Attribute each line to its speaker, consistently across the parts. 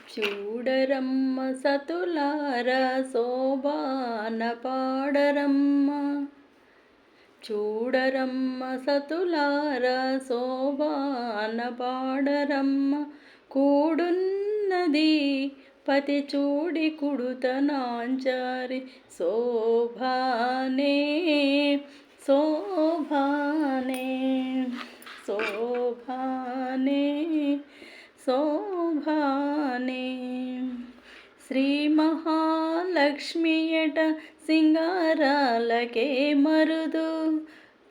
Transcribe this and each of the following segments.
Speaker 1: చూడరమ్మ సతులార శోభాన పాడరమ్మ. చూడరమ్మ సతులార శోభాన పాడరమ్మ. కూడున్నది పతి చూడి కుడుతనాంచారి శోభానే శోభానే శోభానే శోభానే. శ్రీ మహాలక్ష్మియట సింగారాలకే మరుదు.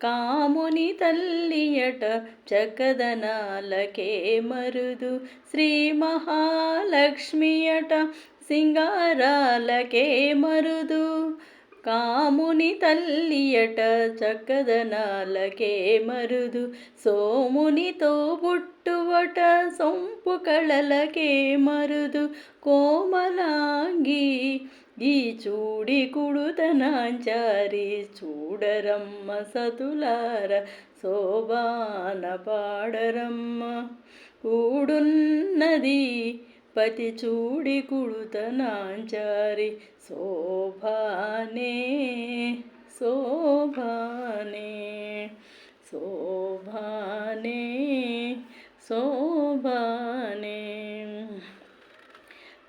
Speaker 1: కాముని తల్లియట చక్కదనాలకే మరుదు. శ్రీ మహాలక్ష్మియట సింగారాలకే మరుదు. కాముని తల్లియట చక్కదనాలకే మరుదు. సోమునితో పుట్టువట సొంపు కళలకే మరుదు. కోమలాంగి ఈ చూడి కుడుతనాంచారి చూడరమ్మ సతులార శోభాన పాడరమ్మ. కూడున్నది పతి చూడి కుడుతనాంచారి శోభానే శోభానే శోభానే శోభానే.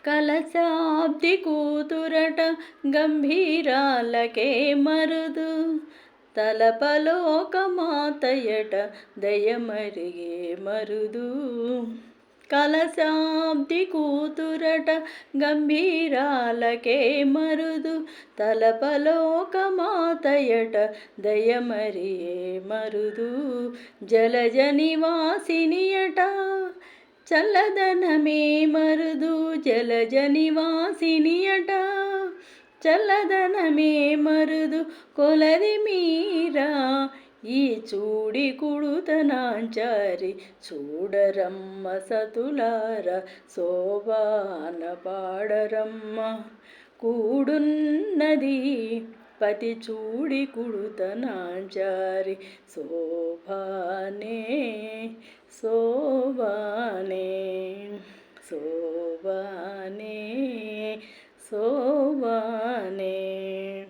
Speaker 1: కలశాబ్ది కూతురట గంభీరాలకే మరుదు. తలపలోకమాతయట దయమరిగే మరుదు. కలశాబ్ది కూతురట గంభీరాలకే మరుదు. తలపలోకమాతయట దయమరియే మరుదు. జలజ నివాసినియట చల్లదనమే మరుదు. జలజ నివాసినియట చల్లదనమే మరుదు. కొలది మీరా ఈ చూడి కుడుతనాంచారి చూడరమ్మ సతులార శోభాన పాడరమ్మ. కూడున్నది పతి చూడి కుడుతనాంచారి శోభానే శోభానే శోభానే శోభానే.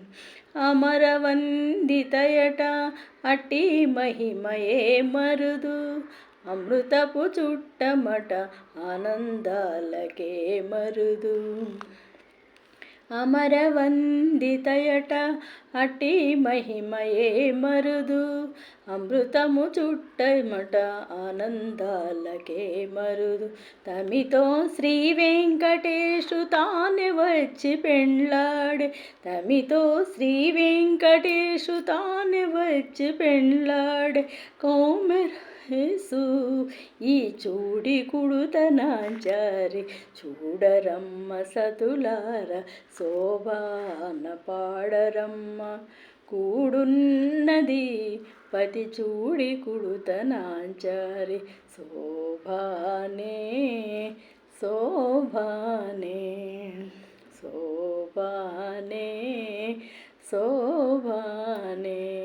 Speaker 1: అమరవందితయట అట్టి మహిమయే మరుదు. అమృతపు చుట్టమట ఆనందాలకే మరుదు. అమరవందితయట అట్టి మహిమయే మరుదు. అమృతము చుట్టమట ఆనందాలకే మరుదు. తమితో శ్రీ వెంకటేశు తానే వచ్చి పెండ్లాడే. తమితో శ్రీ వెంకటేశు తానే వచ్చి పెండ్లాడే. కోమెరసు ఈ చూడి కుడుతనాంచారి చూడరమ్మ సతులార శోభాన పాడరమ్మ. కూడున్నది పతి చూడి కుడుతనాంచారి శోభానే శోభానే శోభానే శోభానే.